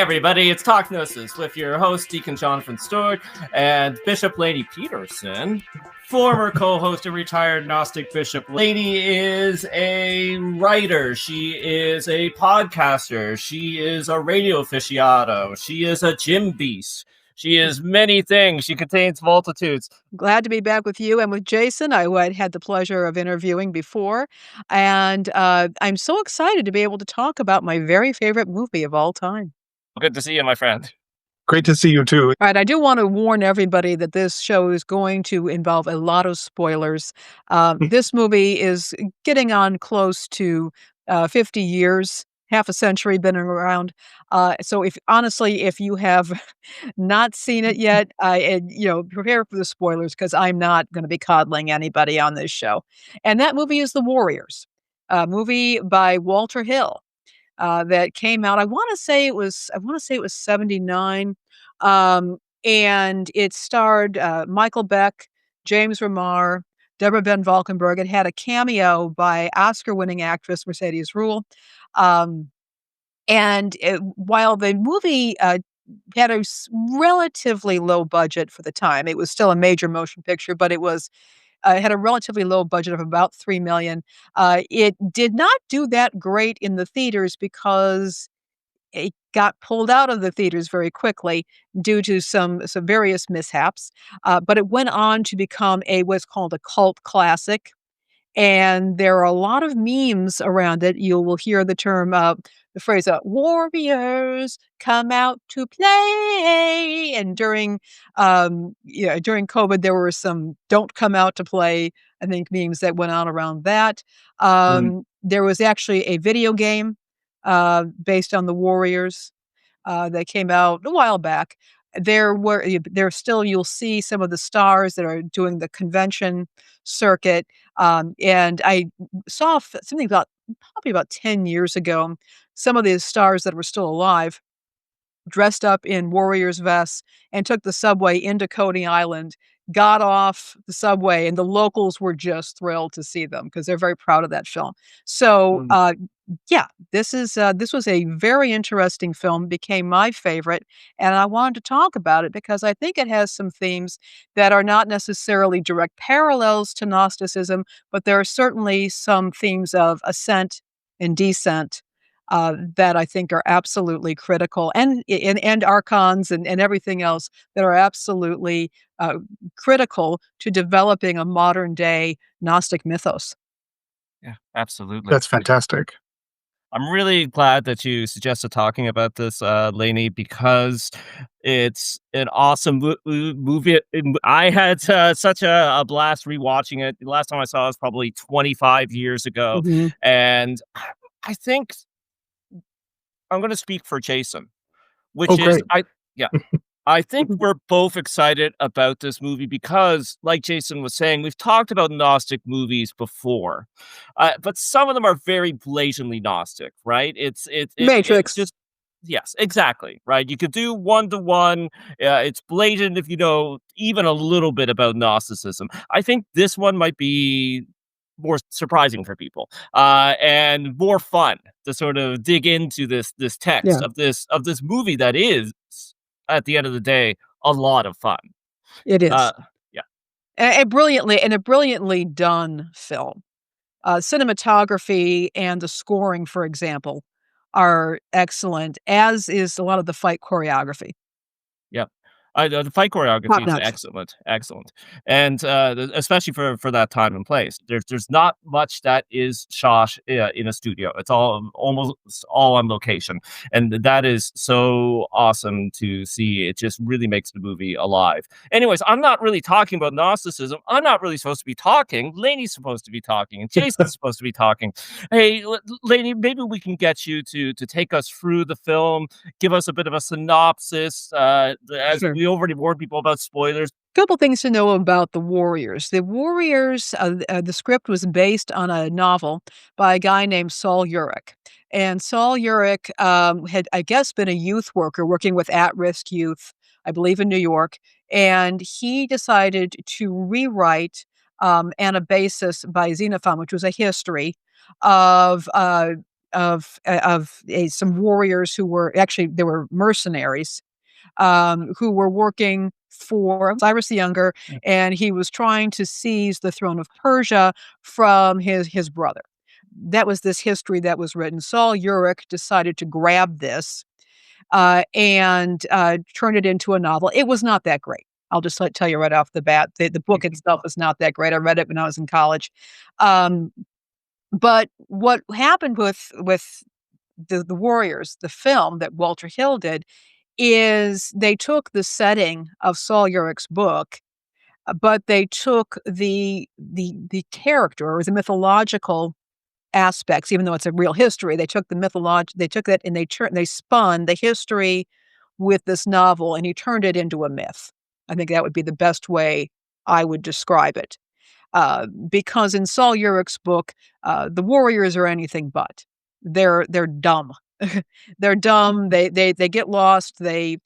Everybody, it's Talk Gnosis with your host, Deacon Jonathan Stewart, and Bishop Lainie Petersen. Former co-host and retired Gnostic Bishop Lainie is a writer. She is a podcaster. She is a radio aficionado. She is a gym beast. She is many things. She contains multitudes. Glad to be back with you and with Jason. I had the pleasure of interviewing before, and I'm so excited to be able to talk about my very favorite movie of all time. Good to see you, my friend. Great to see you, too. All right, I do want to warn everybody that this show is going to involve a lot of spoilers. This movie is getting on close to 50 years, half a century been around. So if you have not seen it yet, prepare for the spoilers because I'm not going to be coddling anybody on this show. And that movie is The Warriors, a movie by Walter Hill. That came out. I want to say it was 79. And it starred Michael Beck, James Remar, Deborah Ben Valkenburg. It had a cameo by Oscar-winning actress Mercedes Ruehl. While the movie had a relatively low budget for the time, it was still a major motion picture, but it had a relatively low budget of about $3 million. It did not do that great in the theaters because it got pulled out of the theaters very quickly due to some various mishaps. But it went on to become what's called a cult classic. And there are a lot of memes around it. You will hear the phrase, warriors come out to play. And during COVID, there were some don't come out to play, I think, memes that went on around that. There was actually a video game based on the Warriors that came out a while back. You'll see some of the stars that are doing the convention circuit. And I saw something probably about 10 years ago, some of these stars that were still alive dressed up in Warriors vests and took the subway into Coney Island, got off the subway, and the locals were just thrilled to see them because they're very proud of that film. So, this was a very interesting film, became my favorite, and I wanted to talk about it because I think it has some themes that are not necessarily direct parallels to Gnosticism, but there are certainly some themes of ascent and descent that I think are absolutely critical, and Archons and everything else that are absolutely critical to developing a modern day Gnostic mythos. Yeah, absolutely. That's fantastic. I'm really glad that you suggested talking about this, Lainie, because it's an awesome movie. I had such a blast rewatching it. The last time I saw it was probably 25 years ago. Mm-hmm. And I think I'm going to speak for Jason, which is, I think we're both excited about this movie because, like Jason was saying, we've talked about Gnostic movies before, but some of them are very blatantly Gnostic, right? It's Matrix. It's just, yes, exactly, right? You could do one-to-one. It's blatant if you know even a little bit about Gnosticism. I think this one might be more surprising for people and more fun to sort of dig into this text of this movie that is, at the end of the day, a lot of fun. It is. A brilliantly done film. Cinematography and the scoring, for example, are excellent, as is a lot of the fight choreography. Yeah. The fight choreography is excellent, and especially for that time and place. There's not much that is shot in a studio. It's almost all on location, and that is so awesome to see. It just really makes the movie alive. Anyways, I'm not really talking about Gnosticism. I'm not really supposed to be talking. Lainie's supposed to be talking, and Jason's supposed to be talking. Hey, Lainie, maybe we can get you to take us through the film, give us a bit of a synopsis. Sure. We already warned people about spoilers. Couple things to know about The Warriors. The Warriors, the script was based on a novel by a guy named Saul Urich. And Saul Urich had, I guess, been a youth worker working with at-risk youth, I believe in New York. And he decided to rewrite Anabasis by Xenophon, which was a history of some warriors who were actually, they were mercenaries, who were working for Cyrus the Younger, and he was trying to seize the throne of Persia from his brother. That was this history that was written. Saul Ulrich decided to grab this and turn it into a novel. It was not that great. I'll just tell you right off the bat. The book itself is not that great. I read it when I was in college. But what happened with the Warriors, the film that Walter Hill did, is they took the setting of Saul Urich's book, but they took the character or the mythological aspects, even though it's a real history. They took they took that and they spun the history with this novel, and he turned it into a myth. I think that would be the best way I would describe it. Because in Saul Urich's book, the warriors are anything but. They're dumb. They're dumb. They get lost. They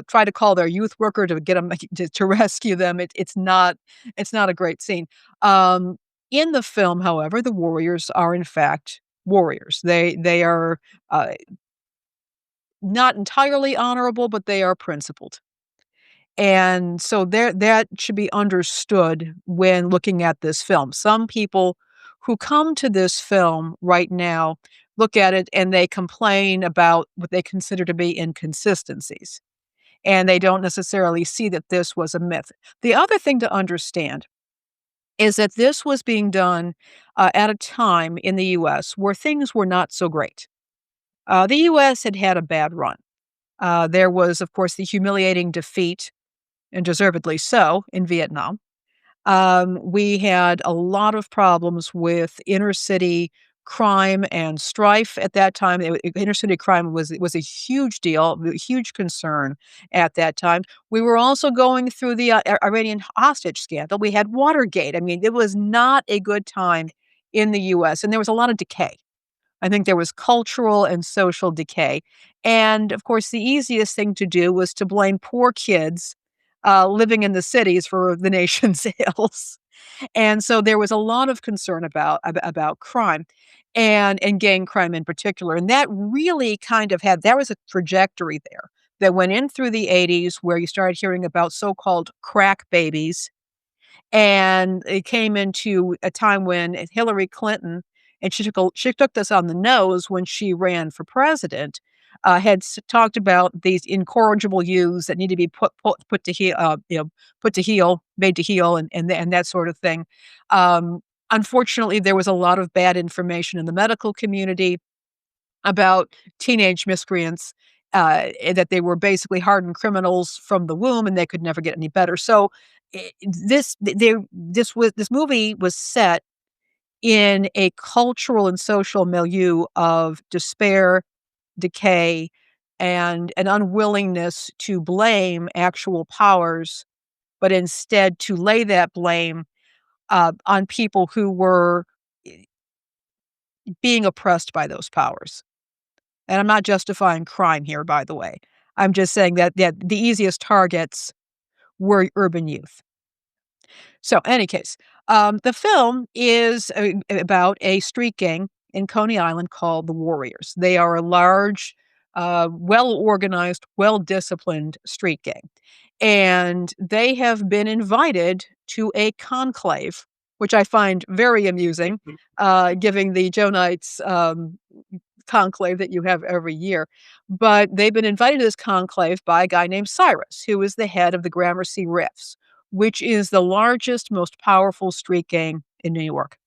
try to call their youth worker to get them to rescue them. It's not a great scene. In the film, however, the warriors are in fact warriors. They are not entirely honorable, but they are principled. And so that should be understood when looking at this film. Some people who come to this film right now look at it and they complain about what they consider to be inconsistencies. And they don't necessarily see that this was a myth. The other thing to understand is that this was being done at a time in the U.S. where things were not so great. The U.S. had a bad run. There was, of course, the humiliating defeat, and deservedly so, in Vietnam. We had a lot of problems with inner city crime and strife at that time. Inner city crime was a huge deal, a huge concern at that time. We were also going through the Iranian hostage scandal. We had Watergate. I mean, it was not a good time in the U.S., and there was a lot of decay. I think there was cultural and social decay. And of course, the easiest thing to do was to blame poor kids living in the cities for the nation's ills. And so there was a lot of concern about crime and gang crime in particular. And that really kind of there was a trajectory there that went in through the 80s where you started hearing about so-called crack babies. And it came into a time when Hillary Clinton, and she took this on the nose when she ran for president, talked about these incorrigible youths that need to be put to heel, made to heel, and that sort of thing. Unfortunately, there was a lot of bad information in the medical community about teenage miscreants, that they were basically hardened criminals from the womb, and they could never get any better. So, this movie was set in a cultural and social milieu of despair, decay, and an unwillingness to blame actual powers, but instead to lay that blame on people who were being oppressed by those powers. And I'm not justifying crime here, by the way. I'm just saying that the easiest targets were urban youth. So, any case, the film is about a street gang in Coney Island called the Warriors. They are a large, well-organized, well-disciplined street gang. And they have been invited to a conclave, which I find very amusing, given the Johannites conclave that you have every year. But they've been invited to this conclave by a guy named Cyrus, who is the head of the Gramercy Riffs, which is the largest, most powerful street gang in New York.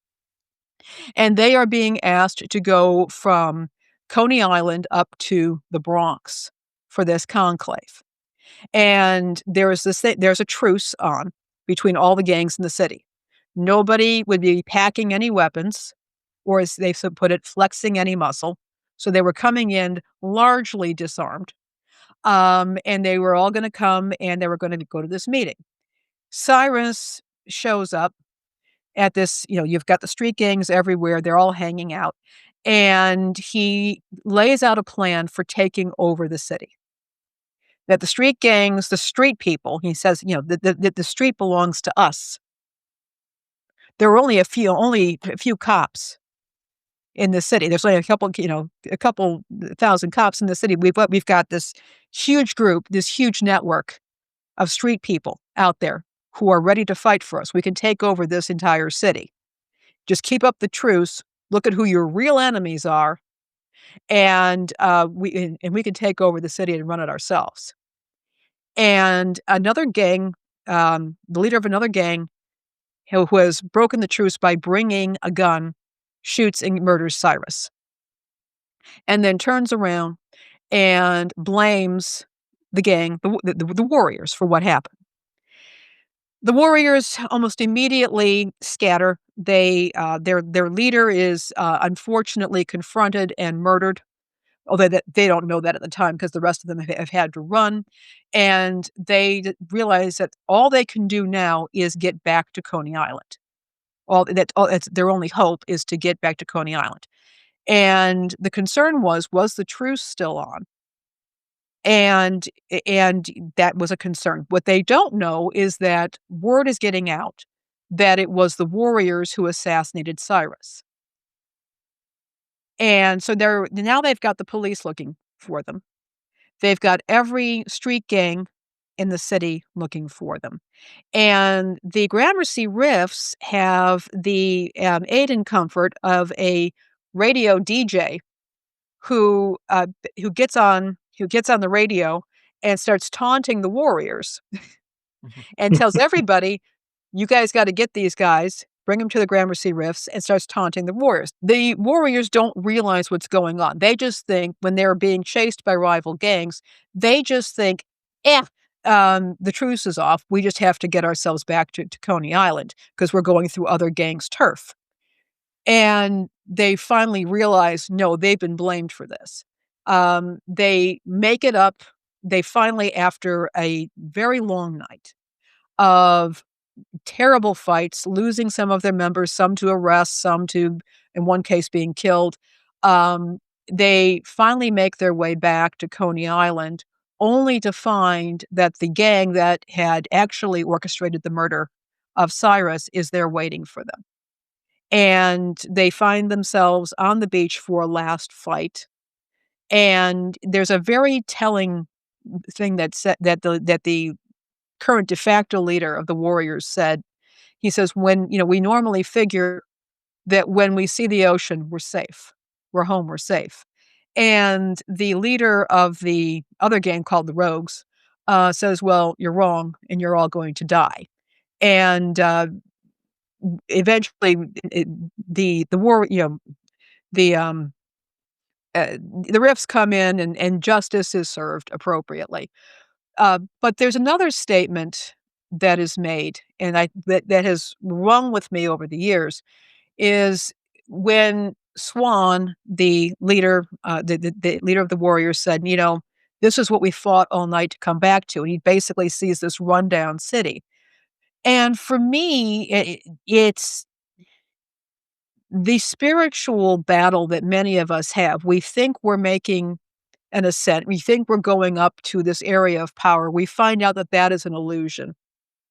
And they are being asked to go from Coney Island up to the Bronx for this conclave. And there's a truce on between all the gangs in the city. Nobody would be packing any weapons, or as they put it, flexing any muscle. So they were coming in largely disarmed. And they were all going to come and they were going to go to this meeting. Cyrus shows up at this, you've got the street gangs everywhere. They're all hanging out. And he lays out a plan for taking over the city. That the street gangs, the street people, he says, the street belongs to us. There were only a few cops in the city. There's only a couple thousand cops in the city. We've got this huge group, this huge network of street people out there who are ready to fight for us. We can take over this entire city. Just keep up the truce. Look at who your real enemies are, and we can take over the city and run it ourselves. And another gang, the leader of another gang, who has broken the truce by bringing a gun, shoots and murders Cyrus, and then turns around and blames the gang, the warriors, for what happened. The warriors almost immediately scatter. Their leader is unfortunately confronted and murdered, although they don't know that at the time because the rest of them have had to run. And they realize that all they can do now is get back to Coney Island. That's their only hope, is to get back to Coney Island. And the concern was the truce still on? And that was a concern. What they don't know is that word is getting out that it was the warriors who assassinated Cyrus. And so they've got the police looking for them. They've got every street gang in the city looking for them. And the Gramercy Riffs have the aid and comfort of a radio DJ who gets on the radio and starts taunting the warriors and tells everybody, "You guys got to get these guys, bring them to the Gramercy Rifts," and starts taunting the warriors. The warriors don't realize what's going on. They just think, when they're being chased by rival gangs, they just think, the truce is off. We just have to get ourselves back to Coney Island because we're going through other gangs' turf. And they finally realize, no, they've been blamed for this. They make it up. They finally, after a very long night of terrible fights, losing some of their members, some to arrest, some to, in one case, being killed, they finally make their way back to Coney Island, only to find that the gang that had actually orchestrated the murder of Cyrus is there waiting for them. And they find themselves on the beach for a last fight. And there's a very telling thing that the current de facto leader of the warriors said. He says, when, we normally figure that when we see the ocean, we're safe. We're home, we're safe. And the leader of the other gang, called the Rogues, says, well, you're wrong, and you're all going to die. And eventually, the war, the Riffs come in, and justice is served appropriately. But there's another statement that is made, and that has rung with me over the years, is when Swan, the leader, the leader of the warriors, said, this is what we fought all night to come back to. And he basically sees this rundown city. And for me, it's the spiritual battle that many of us have. We think we're making an ascent. We think we're going up to this area of power. We find out that that is an illusion.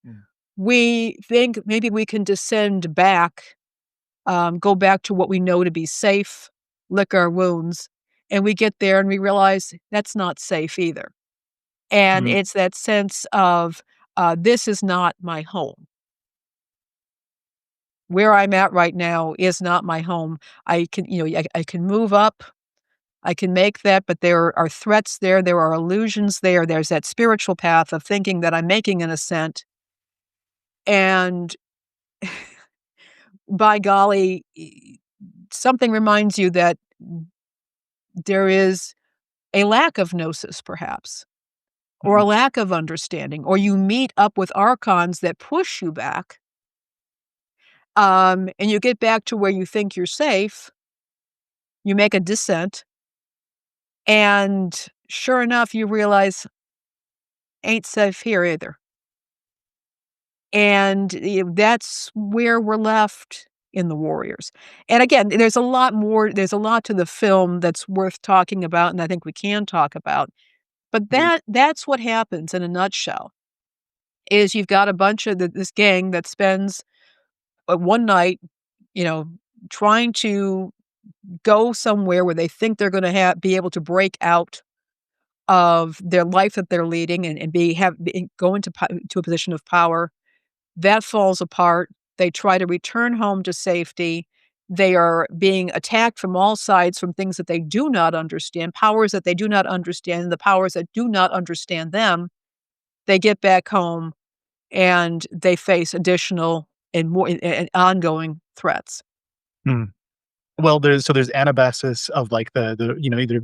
Yeah. We think maybe we can descend back, go back to what we know to be safe, lick our wounds, and we get there and we realize that's not safe either. And it's that sense of, this is not my home. Where I'm at right now is not my home. I can, I can move up. I can make that, but there are threats there. There are illusions there. There's that spiritual path of thinking that I'm making an ascent. And by golly, something reminds you that there is a lack of gnosis, perhaps, or a lack of understanding, or you meet up with Archons that push you back. And you get back to where you think you're safe. You make a descent. And sure enough, you realize, ain't safe here either. And that's where we're left in the Warriors. And again, there's a lot more. There's a lot to the film that's worth talking about, and I think we can talk about. But that's what happens in a nutshell. Is you've got a bunch of this gang that spends one night, trying to go somewhere where they think they're going to be able to break out of their life that they're leading and go into to a position of power. That falls apart. They try to return home to safety. They are being attacked from all sides from things that they do not understand, powers that they do not understand, the powers that do not understand them. They get back home and they face additional and more and ongoing threats. Hmm. Well, there's anabasis of like the either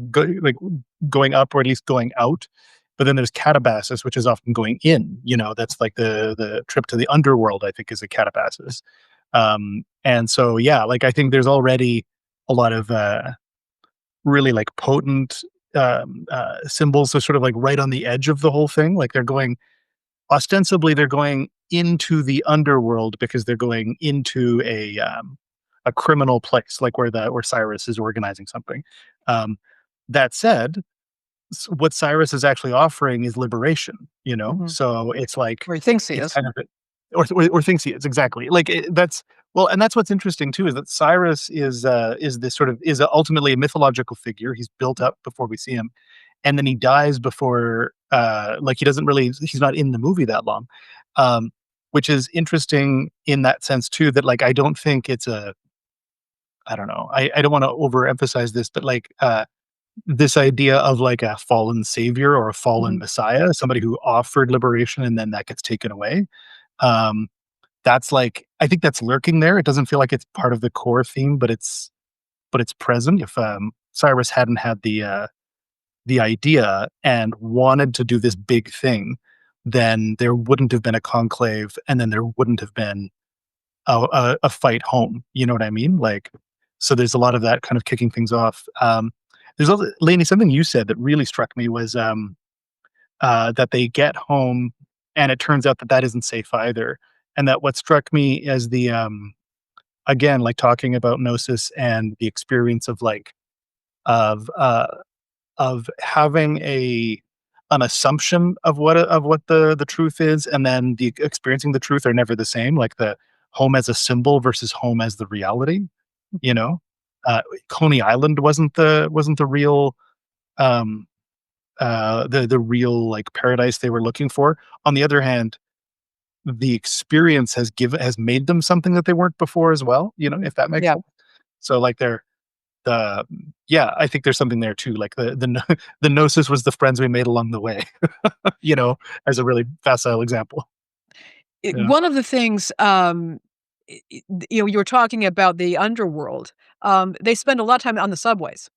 going up or at least going out, but then there's catabasis, which is often going in. That's like the trip to the underworld. I think is a catabasis, and so yeah, like I think there's already a lot of really like potent symbols, so sort of like right on the edge of the whole thing. Like ostensibly they're going into the underworld because they're going into a criminal place, like where Cyrus is organizing something. Um, that said, what Cyrus is actually offering is liberation. Mhm. So it's like Or he thinks he it's is. kind of or thinks he is exactly like that's well, and that's what's interesting too is that Cyrus is this sort of is ultimately a mythological figure. He's built up before we see him, and then he dies before like he's not in the movie that long, which is interesting in that sense too. That like I don't think it's a I don't know. I don't want to overemphasize this, but like this idea of like a fallen savior or a fallen Mhm. messiah, somebody who offered liberation and then that gets taken away. Um, that's like I think that's lurking there. It doesn't feel like it's part of the core theme, but it's present. If Cyrus hadn't had the idea and wanted to do this big thing, then there wouldn't have been a conclave, and then there wouldn't have been a fight home. You know what I mean? Like, so there's a lot of that kind of kicking things off. There's also, Lainey, something you said that really struck me was that they get home and it turns out that that isn't safe either. And that what struck me as the again, like talking about gnosis and the experience of like of uh of having an assumption of what the truth is, and then the experiencing the truth are never the same. Like the home as a symbol versus home as the reality. You know, Coney Island wasn't the real um, the real like paradise they were looking for. On the other hand, the experience has made them something that they weren't before as well. If that makes Yeah. sense. So like they're the yeah, I think there's something there too. Like the gnosis was the friends we made along the way. As a really facile example. Yeah. One of the things, you were talking about the underworld. They spend a lot of time on the subways.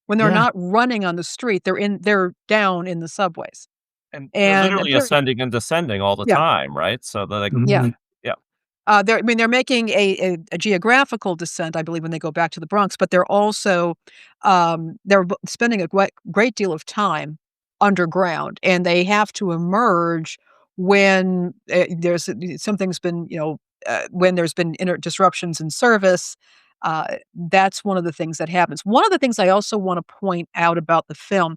When they're Yeah. not running on the street, they're down in the subways. And they're And literally ascending and descending all the yeah, time, right? So they're like yeah. Mhm. yeah. They're making a geographical descent, I believe, when they go back to the Bronx, but they're also, spending a great deal of time underground, and they have to emerge when, something's been, when there's been disruptions in service. That's one of the things that happens. One of the things I also wanna point out about the film,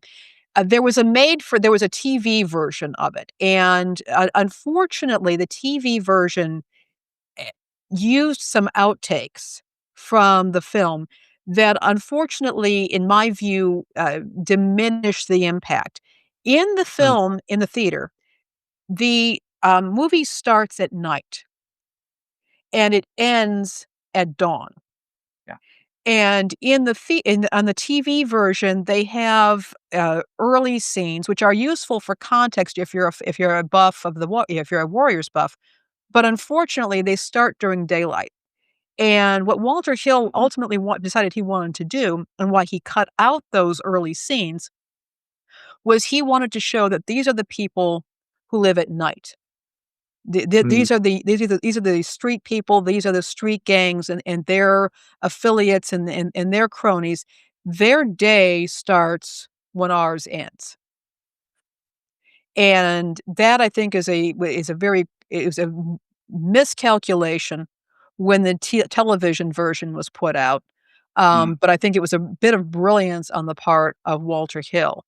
there was a TV version of it, and, unfortunately, the TV version eh, used some outtakes from the film that unfortunately, in my view, diminished the impact. In the Mm, film, in the theater, the, movie starts at night and it ends at dawn. Yeah. And on the TV version, they have, early scenes, which are useful for context if you're a buff of if you're a Warriors buff, but unfortunately, they start during daylight. And what Walter Hill ultimately decided he wanted to do, and why he cut out those early scenes, was he wanted to show that these are the people who live at night. mm, These are the street people. These are the street gangs and their affiliates and their cronies. Their day starts when ours ends. And that I think is a miscalculation when the television version was put out. mm, But I think it was a bit of brilliance on the part of Walter Hill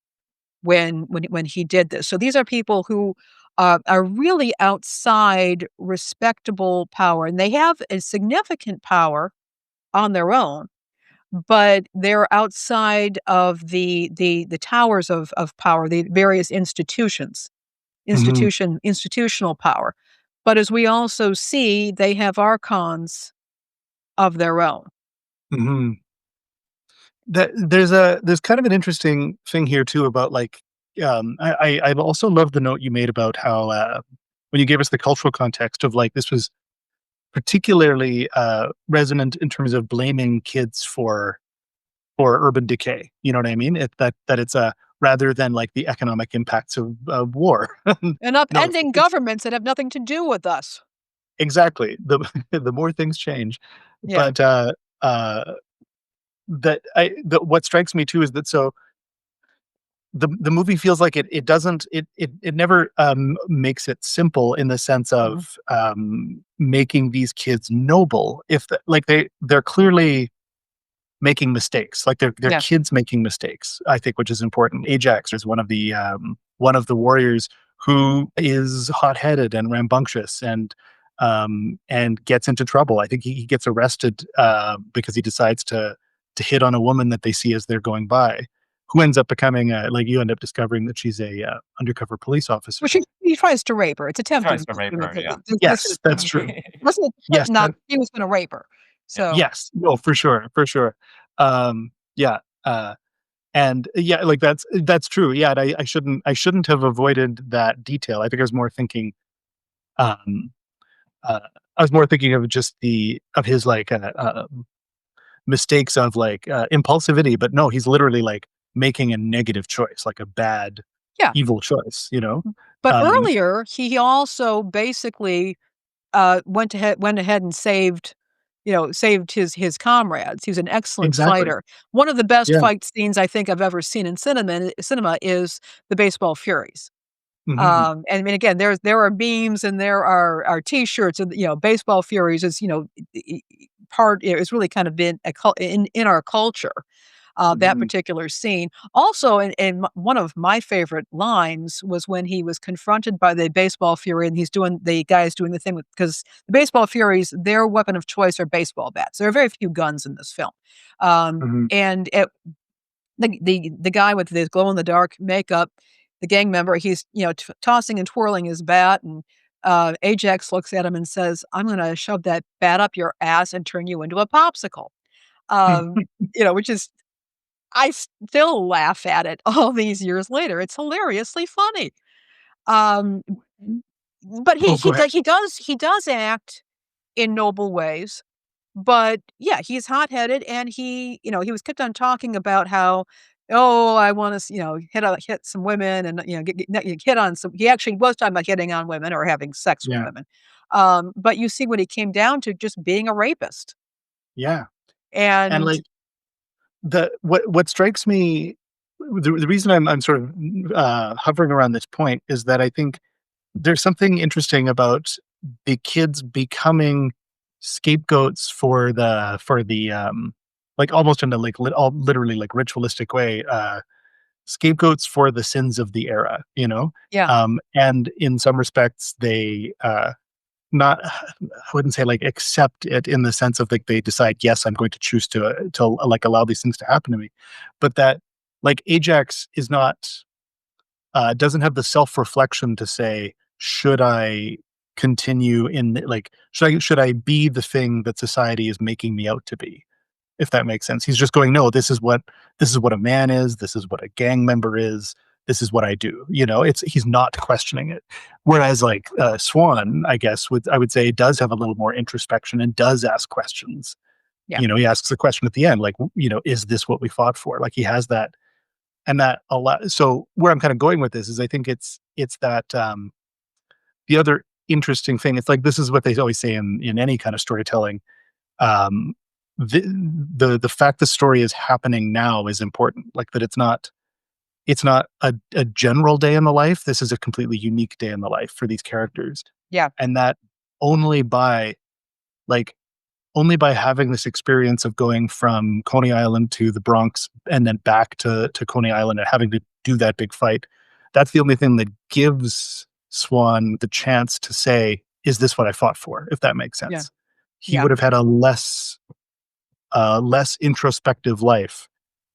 when he did this. So these are people who are really outside respectable power, and they have a significant power on their own, but they're outside of the towers of power, the various Mhm, institutional power. But as we also see, they have archons of their own. mhm. There's kind of an interesting thing here too about like, I also love the note you made about how, when you gave us the cultural context of like, this was particularly, resonant in terms of blaming kids for urban decay, you know what I mean? That it's, rather than like the economic impacts of war. And No, upending governments that have nothing to do with us. exactly. The the more things change. Yeah. But, uh, what strikes me too is that so the movie feels like it doesn't it never, makes it simple in the sense Mhm. of, making these kids noble. If the like, they're clearly making mistakes, like, they're Yeah. kids making mistakes, I think, which is important. Ajax is one of the warriors who is hot-headed and rambunctious and gets into trouble. I think he gets arrested, because he decides to hit on a woman that they see as they're going by, who ends up becoming, like, you end up discovering that she's a, undercover police Well, officer. he tries to rape her. It's Tries attempted to rape her, yeah. this is Yes, that's true. wasn't Yes, not he was gonna rape her. Yeah. So, yes. No, for sure, for sure. Yeah, and yeah, like that's true. Yeah, and I shouldn't have avoided that detail. I think I was more thinking, um, uh, I was more thinking of just the of his like, mistakes of like, impulsivity, but no, he's literally like making a negative choice, like a bad, yeah. evil choice, you know? But Um, earlier, he also basically, went ahead and saved his comrades. He was an excellent exactly. fighter. One of the best Yeah. fight scenes I think I've ever seen in cinema is the Baseball Furies. Mhm. And I mean, again, there are memes and there are T-shirts and, Baseball Furies is, it's really kind of been in our culture, that Mhm. particular scene. Also, one of my favorite lines was when he was confronted by the Baseball Fury and the guy's doing the thing with, because the Baseball Furies, their weapon of choice are baseball bats. There are very few guns in this film. Mhm. And the guy with the glow in the dark makeup, the gang member, he's, tossing and twirling his bat, and Ajax looks at him and says, "I'm gonna shove that bat up your ass and turn you into a popsicle." Um, which is, I still laugh at it all these years later. It's hilariously funny. Um, but he Oh, go he ahead. does he does act in noble ways. But yeah, he's hot-headed and he was kept on talking about how, "Oh, I wanna hit some women and, hit on some." He actually was talking about hitting on women or having sex with Yeah. women. But you see when he came down to just being a rapist. Yeah. And And like what strikes me, the reason I'm sort of, hovering around this point is that I think there's something interesting about the kids becoming scapegoats for the like almost in a like literally like ritualistic way, scapegoats for the sins of the era, you know? yeah, And in some respects they, not I wouldn't say like accept it in the sense of like they decide, yes, I'm going to choose to like allow these things to happen to me. But that like Ajax is not, doesn't have the self-reflection to say, should I continue in like should I be the thing that society is making me out to be? If that makes sense. He's just going, no, this is what a man is, this is what a gang member is, this is what I do. He's not questioning it. Whereas like, Swan, I guess I would say does have a little more introspection and does ask questions. yeah, He asks the question at the end, like, is this what we fought for? Like he has that, and that a lot. So where I'm kind of going with this is I think it's that, the other interesting thing, it's like this is what they always say in any kind of storytelling. um the fact the story is happening now is important, like that it's not a general day in the life. This is a completely unique day in the life for these characters, yeah, and that only by like only by having this experience of going from Coney Island to the Bronx and then back to Coney Island and having to do that big fight, that's the only thing that gives Swan the chance to say, is this what I fought for, if that makes yeah, sense. He yeah, would have had a less less introspective life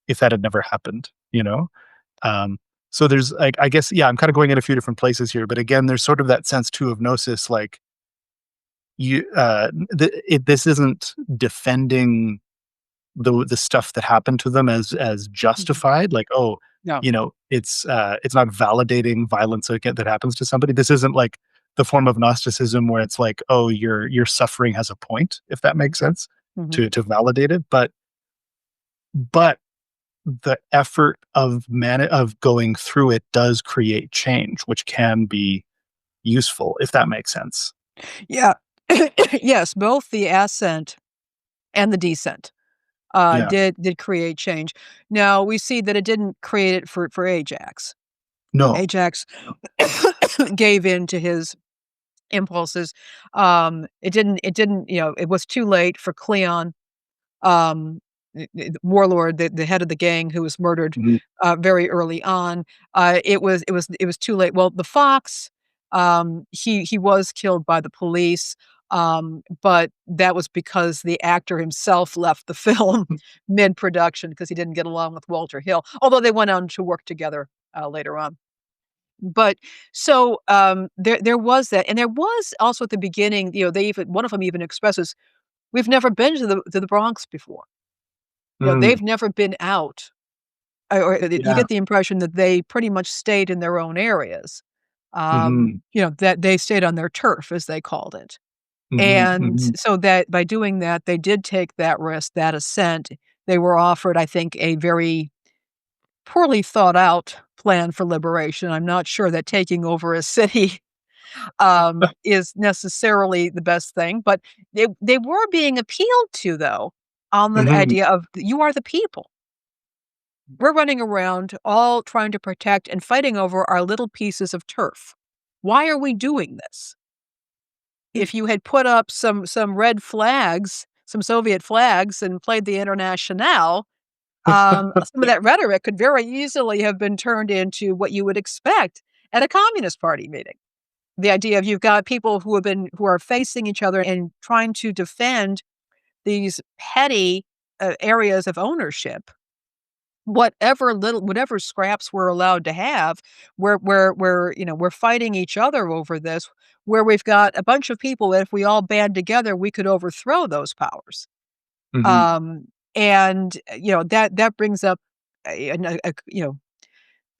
if that had never happened, you know? So there's like, I guess, yeah, I'm kind of going in a few different places here, but again, there's sort of that sense too of gnosis, like this isn't defending the stuff that happened to them as Mhm. justified, like, oh, No. it's not validating violence that happens to somebody. This isn't like the form of Gnosticism where it's like, oh, your suffering has a point, if that makes sense, Mhm. to validate it. But the effort of going through it does create change, which can be useful, if that makes sense. Yeah. Yes, both the ascent and the descent, Yeah. did create change. Now, we see that it didn't create it for Ajax. No. Ajax gave in to his impulses. It didn't, it was too late for Cleon, um, the warlord, the head of the gang who was murdered, Mhm. very early on. It was too late. Well, the fox, he was killed by the police, but that was because the actor himself left the film mid-production because he didn't get along with Walter Hill, although they went on to work together, later on. But so, there was that, and there was also at the beginning, they even one of them even expresses, "We've never been to the Bronx before." Mm. They've never been out, or you Yeah. get the impression that they pretty much stayed in their own areas. Mhm. That they stayed on their turf, as they called it. Mhm. And Mhm. so that by doing that, they did take that risk, that ascent. They were offered, I think, a very poorly thought out plan for liberation. I'm not sure that taking over a city is necessarily the best thing, but they were being appealed to, though, on the Mhm. idea of you are the people. We're running around all trying to protect and fighting over our little pieces of turf. Why are we doing this? If you had put up some red flags, some Soviet flags, and played the Internationale, some of that rhetoric could very easily have been turned into what you would expect at a Communist Party meeting. The idea of you've got people who are facing each other and trying to defend these petty, areas of ownership, whatever scraps we're allowed to have, we're fighting each other over this, where we've got a bunch of people that if we all band together, we could overthrow those powers. Mhm. Um, and, that brings up the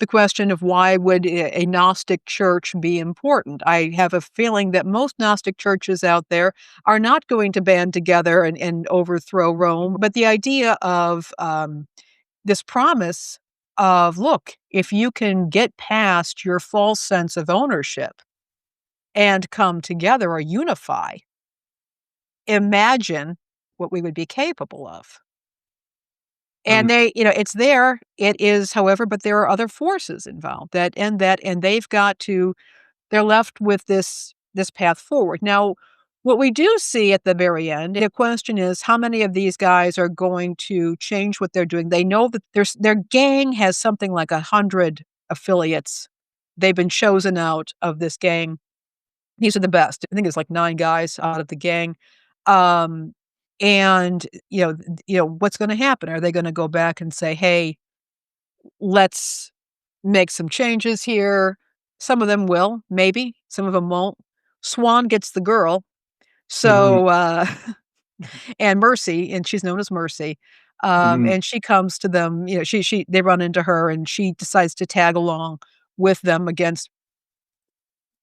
question of why would a Gnostic church be important? I have a feeling that most Gnostic churches out there are not going to band together and overthrow Rome, but the idea of, this promise of, look, if you can get past your false sense of ownership and come together or unify, imagine what we would be capable of. And Mm. it's there. It is, however, but there are other forces involved and they're left with this path forward. Now, what we do see at the very end, the question is how many of these guys are going to change what they're doing. They know that their gang has something like 100 affiliates. They've been chosen out of this gang. These are the best. I think it's like 9 guys out of the gang. Um, and, what's gonna happen? Are they gonna go back and say, "Hey, let's make some changes here"? Some of them will, maybe, some of them won't. Swan gets the girl, Mhm. so, and Mercy, and she's known as Mercy, Mhm. and she comes to them, she they run into her, and she decides to tag along with them against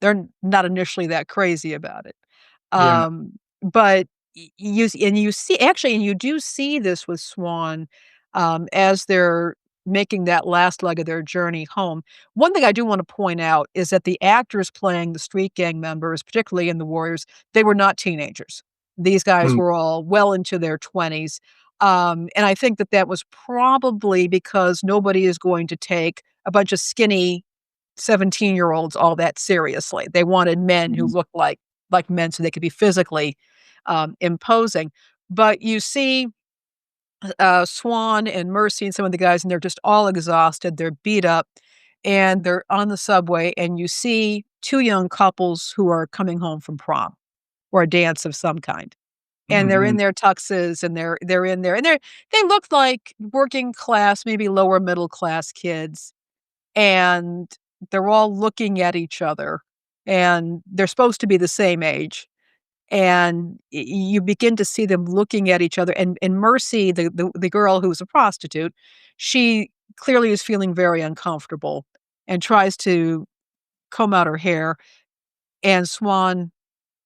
they're not initially that crazy about it. Yeah. But you see actually, and you do see this with Swan, as they're making that last leg of their journey home. One thing I do wanna point out is that the actors playing the street gang members, particularly in The Warriors, they were not teenagers. These guys Mm. were all well into their 20s, and I think that that was probably because nobody is going to take a bunch of skinny 17-year-olds all that seriously. They wanted men who Mhm. looked like men so they could be physically, imposing. But you see, Swan and Mercy and some of the guys, and they're just all exhausted, they're beat up, and they're on the subway, and you see 2 young couples who are coming home from prom or a dance of some kind. and they're in Mhm. their tuxes, and they're in there, and they look like working class, maybe lower middle class kids, and they're all looking at each other, and they're supposed to be the same age, and you begin to see them looking at each other, and Mercy, the girl who's a prostitute, she clearly is feeling very uncomfortable and tries to comb out her hair, and Swan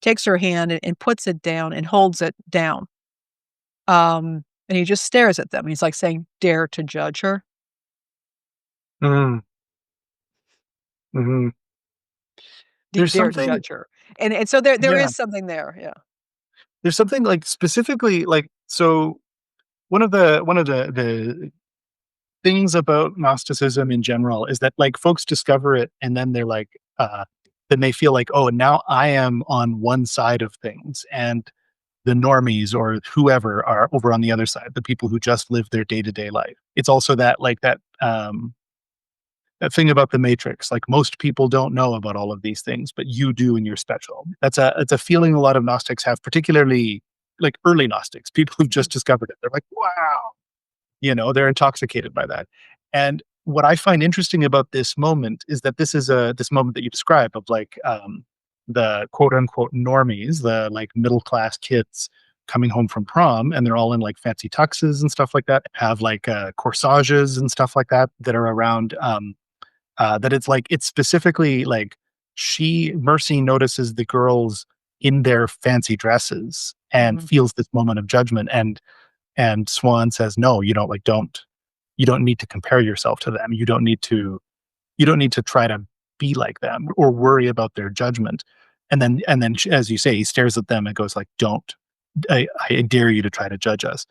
takes her hand and puts it down and holds it down. And he just stares at them. He's like saying, "Dare to judge her?" Mm, mhm. There's Dare to something judge her. And so there yeah, is something there, yeah. there's something, like, specifically, like, so one of the things about Gnosticism in general is that, like, folks discover it and then they're like, then they feel like, "Oh, now I am on one side of things, and the normies or whoever are over on the other side, the people who just live their day-to-day life." It's also that, like, that thing about the Matrix, like, most people don't know about all of these things, but you do and you're special. It's a feeling a lot of Gnostics have, particularly, like, early Gnostics, people who've just discovered it. They're like, "Wow." They're intoxicated by that. And what I find interesting about this moment is that this moment that you describe of, like, the quote unquote normies, the, like, middle class kids coming home from prom, and they're all in, like, fancy tuxes and stuff like that, have, like, corsages and stuff like that that are around. That it's like, it's specifically like, Mercy notices the girls in their fancy dresses and Mhm. feels this moment of judgment, and Swan says, "No, you don't need to compare yourself to them. You don't need to try to be like them or worry about their judgment." And then as you say, he stares at them and goes, like, "Don't. I dare you to try to judge us."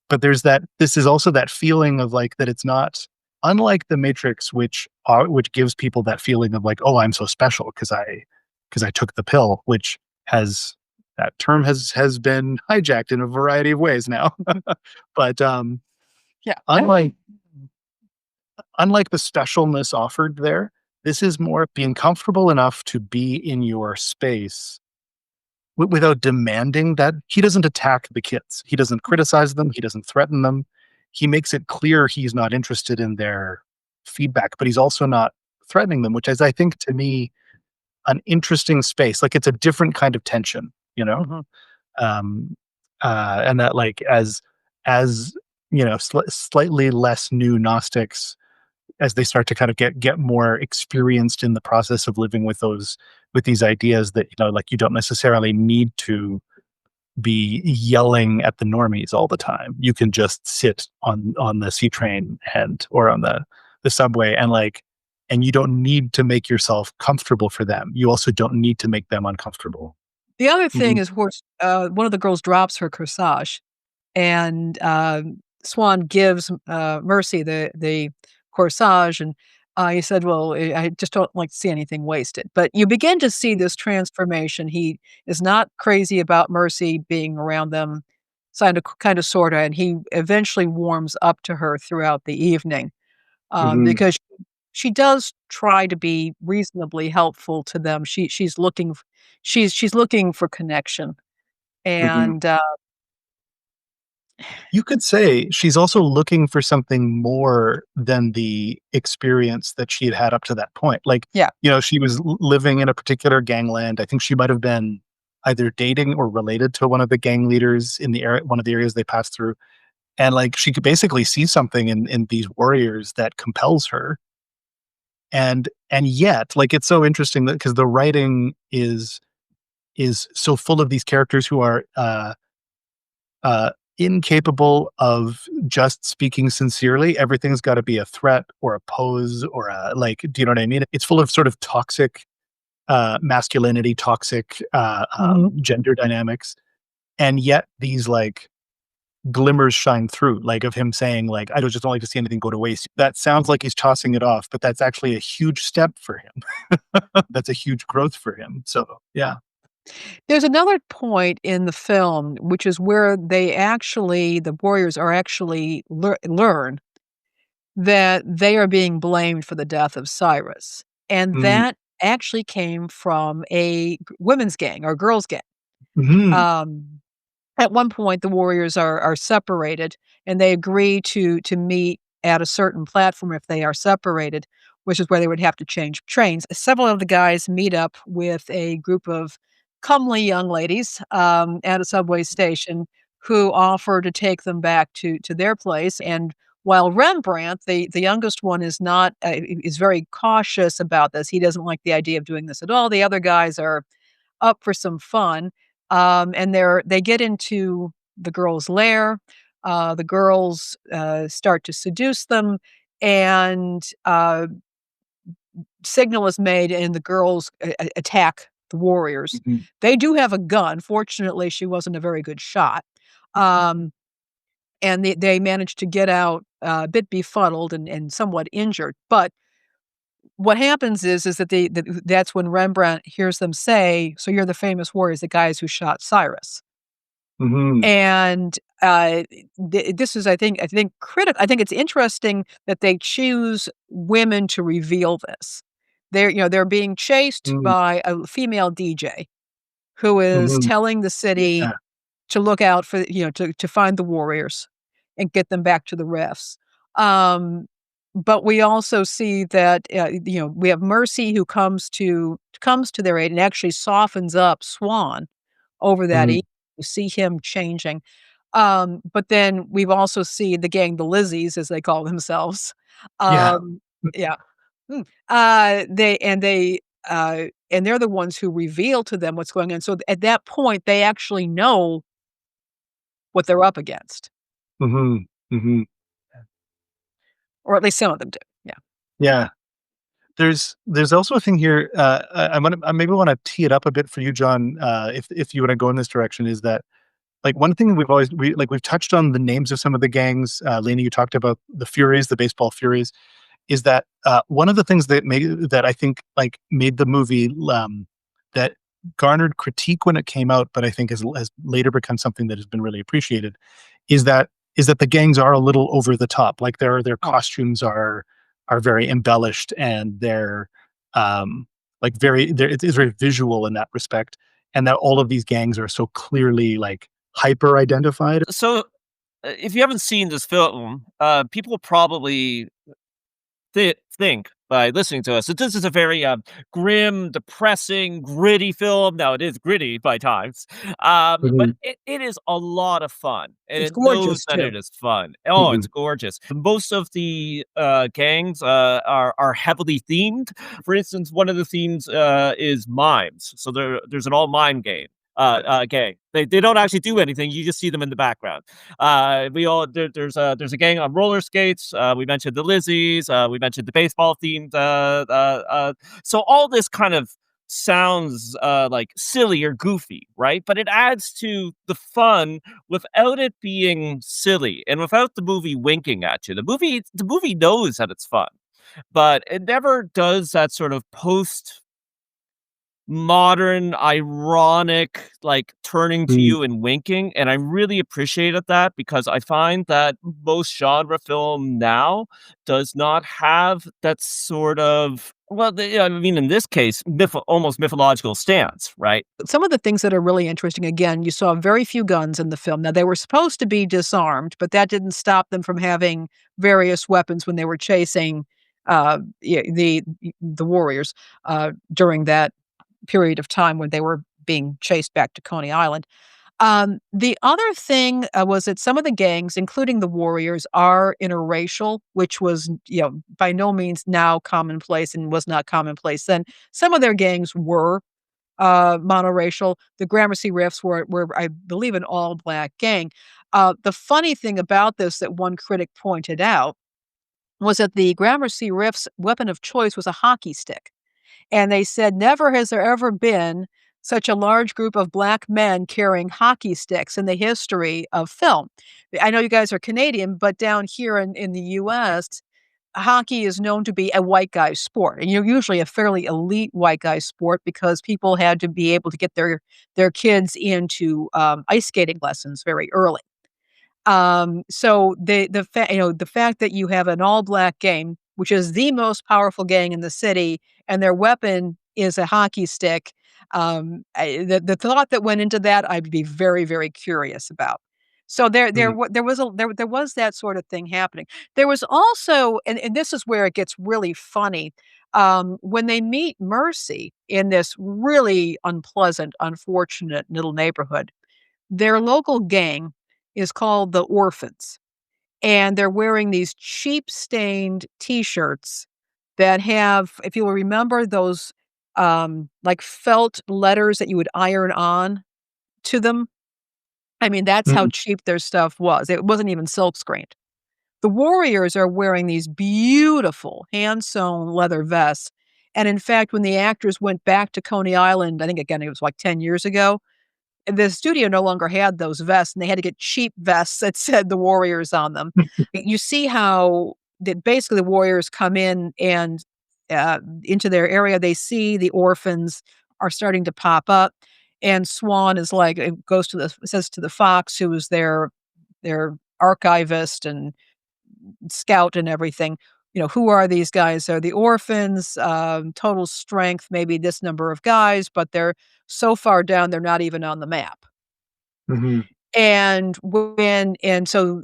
But this is also that feeling of, like, that it's not unlike the Matrix, which gives people that feeling of, like, "Oh, I'm so special because I took the pill," which has that term has been hijacked in a variety of ways now. But, yeah, unlike the specialness offered there, this is more being comfortable enough to be in your space without demanding that. He doesn't attack the kids. He doesn't criticize them. He doesn't threaten them. He makes it clear he's not interested in their feedback, but he's also not threatening them, which is, I think, to me, an interesting space. Like, it's a different kind of tension, you know? Mhm. Um, and that, like, as slightly less new Gnostics, as they start to kind of get more experienced in the process of living with these ideas, that, like, you don't necessarily need to be yelling at the normies all the time. You can just sit on the C train or on the subway, and you don't need to make yourself comfortable for them. You also don't need to make them uncomfortable. The other thing Mhm, is, of course, one of the girls drops her corsage, and, Swan gives, Mercy the corsage, and, he said, "Well, I just don't like to see anything wasted." But you begin to see this transformation. He is not crazy about Mercy being around them, kinda sorta, and he eventually warms up to her throughout the evening, mhm, because she does try to be reasonably helpful to them. She's looking for connection, mhm. and, You could say she's also looking for something more than the experience that she had had up to that point. Like, yeah. she was living in a particular gangland. I think she might have been either dating or related to one of the gang leaders in the area, one of the areas they passed through. And, like, she could basically see something in these warriors that compels her. And yet, like, it's so interesting that because the writing is so full of these characters who are incapable of just speaking sincerely. Everything's got to be a threat or a pose or a, like, do you know what I mean? It's full of sort of toxic masculinity, toxic Mhm. gender dynamics, and yet these, like, glimmers shine through, like, of him saying, like, "I don't like to see anything go to waste." That sounds like he's tossing it off, but that's actually a huge step for him. That's a huge growth for him. So yeah. There's another point in the film, which is where the warriors are actually learn that they are being blamed for the death of Cyrus, and Mm, that actually came from a women's gang or girls' gang. mhm, Um, At one point, the warriors are separated, and they agree to meet at a certain platform if they are separated, which is where they would have to change trains. Several of the guys meet up with a group of comely young ladies at a subway station who offer to take them back to their place. And while Rembrandt, the youngest one, is very cautious about this. He doesn't like the idea of doing this at all. The other guys are up for some fun. And they get into the girl's lair. The girls start to seduce them, and signal is made, and the girls attack the warriors. Mhm. They do have a gun. Fortunately, she wasn't a very good shot. Um, and they managed to get out a bit befuddled and somewhat injured. But what happens is that's when Rembrandt hears them say, "So you're the famous warriors, the guys who shot Cyrus." Mhm. And, this is, I think critical. I think it's interesting that they choose women to reveal this. They're being chased Mm. by a female DJ who is Mhm. telling the city Yeah. to look out for, to find the warriors and get them back to the rifts. Um, but we also see that, we have Mercy who comes to their aid and actually softens up Swan over that Mhm. evening. You see him changing. But then we've also seen the gang, the Lizzies, as they call themselves. Yeah. Um, yeah. And they're the ones who reveal to them what's going on. So at that point, they actually know what they're up against, Mhm. Mhm. or at least some of them do. Yeah. Yeah. There's also a thing here, I maybe wanna tee it up a bit for you, John, if you wanna go in this direction, is that, like, one thing we've touched on the names of some of the gangs, Lainey, you talked about the Furies, the baseball Furies, is that, one of the things that I think, like, made the movie, that garnered critique when it came out, but I think has later become something that has been really appreciated, is that the gangs are a little over the top. Like, their Oh, costumes are very embellished, and they're, like, it's very visual in that respect, and that all of these gangs are so clearly, like, hyper identified. So, if you haven't seen this film, people probably think by listening to us that this is a very grim, depressing, gritty film. Now it is gritty by times, but Mhm. it is a lot of fun, and it's it knows gorgeous that too. it is fun. Oh, it's Mhm. gorgeous. Most of the gangs are heavily themed. For instance, one of the themes is mimes. So there's an all mime game. Gang. They don't actually do anything. You just see them in the background. There's a gang on roller skates. We mentioned the Lizzies. We mentioned the baseball themed. So all this kind of sounds like silly or goofy, right? But it adds to the fun without it being silly and without the movie winking at you. The movie knows that it's fun, but it never does that sort of post modern, ironic, like, turning to Mm. you and winking, and I really appreciated that because I find that most genre film now does not have that sort of I mean, in this case, almost mythological stance, right? Some of the things that are really interesting, again, you saw very few guns in the film. Now, they were supposed to be disarmed, but that didn't stop them from having various weapons when they were chasing the warriors during that period of time when they were being chased back to Coney Island. The other thing was that some of the gangs, including the warriors, are interracial, which was, by no means now commonplace and was not commonplace then. Some of their gangs were monoracial. The Gramercy Riffs were, I believe, an all-black gang. The funny thing about this that one critic pointed out was that the Gramercy Riffs' weapon of choice was a hockey stick. And they said, "Never has there ever been such a large group of black men carrying hockey sticks in the history of film." I know you guys are Canadian, but down here in the US, hockey is known to be a white guy sport, and you're usually a fairly elite white guy sport because people had to be able to get their kids into, ice skating lessons very early. So the fact that you have an all black gang, which is the most powerful gang in the city, and their weapon is a hockey stick, The thought that went into that, I'd be very, very curious about. So Mm. there was that sort of thing happening. There was also, and this is where it gets really funny, when they meet Mercy in this really unpleasant, unfortunate little neighborhood, their local gang is called the Orphans, and they're wearing these cheap stained T-shirts that have, if you will remember those, like felt letters that you would iron on to them. I mean, that's how Mm. cheap their stuff was. It wasn't even silk screened. The Warriors are wearing these beautiful hand-sewn leather vests, and in fact, when the actors went back to Coney Island, I think again, it was like 10 years ago, the studio no longer had those vests, and they had to get cheap vests that said the Warriors on them. You see how that basically the Warriors come in and, into their area, they see the orphans are starting to pop up, and Swan is like goes to the says to the Fox, who is their archivist and scout and everything, "Who are these guys? They're the orphans, total strength, maybe this number of guys, but they're so far down, they're not even on the map." Mhm. So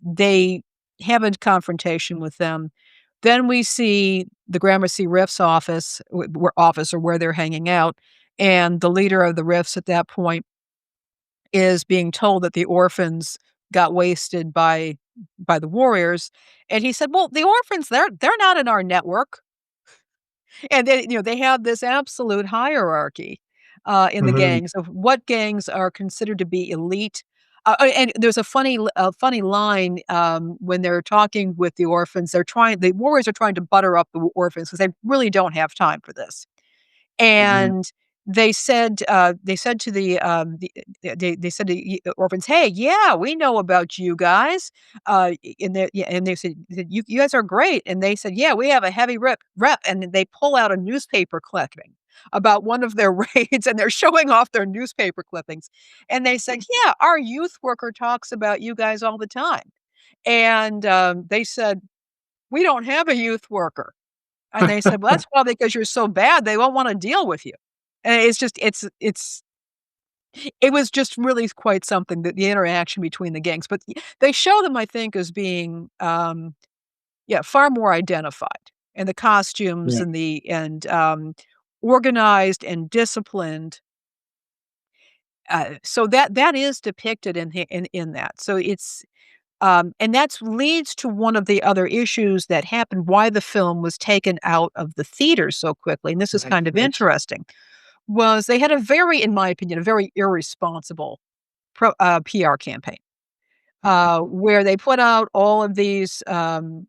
they have a confrontation with them. Then we see the Gramercy Riffs office, or where they're hanging out, and the leader of the Riffs at that point is being told that the orphans got wasted by the Warriors, and he said, "Well, the orphans, they're not in our network." And they have this absolute hierarchy, in the Mhm. gangs of what gangs are considered to be elite. And there's a funny line, when they're talking with the orphans, the warriors are trying to butter up the orphans because they really don't have time for this. Mhm. And they said to they said to the orphans, "Hey, yeah, we know about you guys." And they said, "You guys are great." And they said, "Yeah, we have a heavy rep." And they pull out a newspaper clipping about one of their raids, and they're showing off their newspaper clippings. And they said, "Yeah, our youth worker talks about you guys all the time." And they said, "We don't have a youth worker." And they said, "Well, that's probably because you're so bad, they won't wanna deal with you." And it's just it was just really quite something, that the interaction between the gangs, but they show them, I think, as being, yeah, far more identified, and the costumes Yeah. and organized and disciplined, so that is depicted in that. So it's and that's leads to one of the other issues that happened, why the film was taken out of the theater so quickly, and this is Right, kind of right. interesting, was they had a very, in my opinion, a very irresponsible PR campaign, where they put out all of these, ads,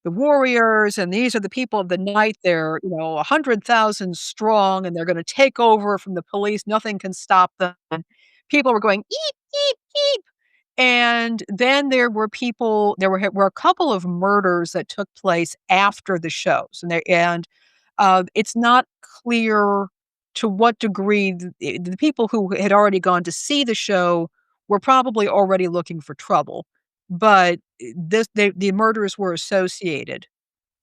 "The Warriors, and these are the people of the night. They're, 100,000 strong, and they're gonna take over from the police. Nothing can stop them." And people were going, "Eep, eep, eep." And then there were a couple of murders that took place after the shows, it's not clear to what degree the people who had already gone to see the show were probably already looking for trouble, but the murders were associated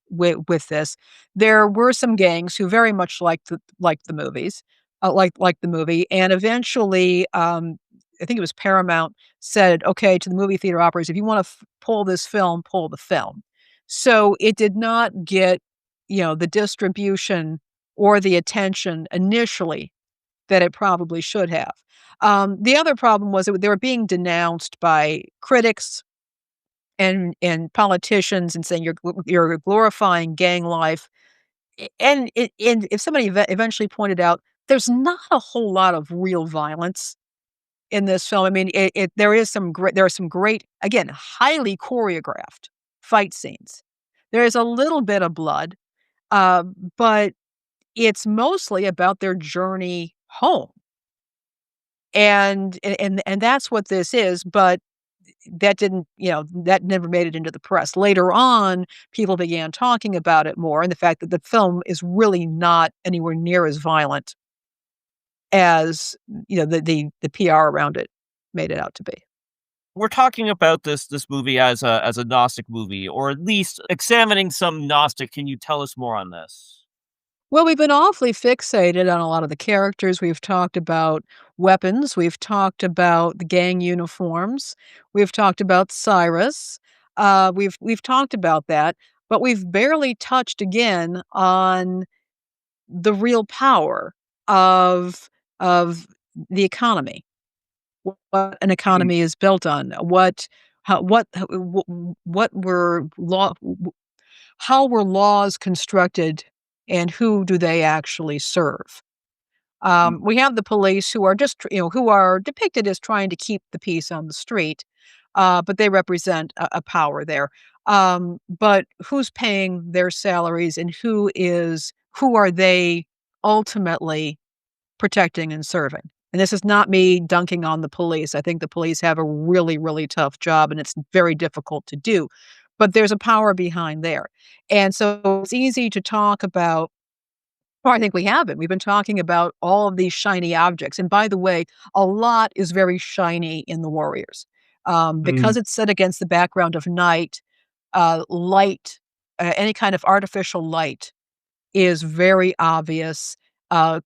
with this. There were some gangs who very much liked the movies, liked the movie, and eventually, I think it was Paramount said, "Okay," to the movie theater operators, "If you wanna pull this film, pull the film." So, it did not get, the distribution or the attention initially that it probably should have. The other problem was that they were being denounced by critics and politicians and saying you're glorifying gang life. And if somebody eventually pointed out, there's not a whole lot of real violence in this film. I mean, there are some great, again, highly choreographed fight scenes. There is a little bit of blood, but it's mostly about their journey home. And that's what this is, but that never made it into the press. Later on, people began talking about it more, and the fact that the film is really not anywhere near as violent as, the PR around it made it out to be. We're talking about this movie as a Gnostic movie, or at least examining some Gnostic. Can you tell us more on this? Well, we've been awfully fixated on a lot of the characters. We've talked about weapons. We've talked about the gang uniforms. We've talked about Cyrus. We've talked about that, but we've barely touched again on the real power of of the economy. What an Mhm, economy is built on. What were how were laws constructed, and who do they actually serve? mhm, We have the police who are just, who are depicted as trying to keep the peace on the street, but they represent a power there. But who's paying their salaries, and who are they ultimately protecting and serving? And this is not me dunking on the police. I think the police have a really, really tough job, and it's very difficult to do. But there's a power behind there. And so it's easy to talk about, or I think we have been. We've been talking about all of these shiny objects. And by the way, a lot is very shiny in the Warriors. mhm, Because it's set against the background of night, light, any kind of artificial light is very obvious.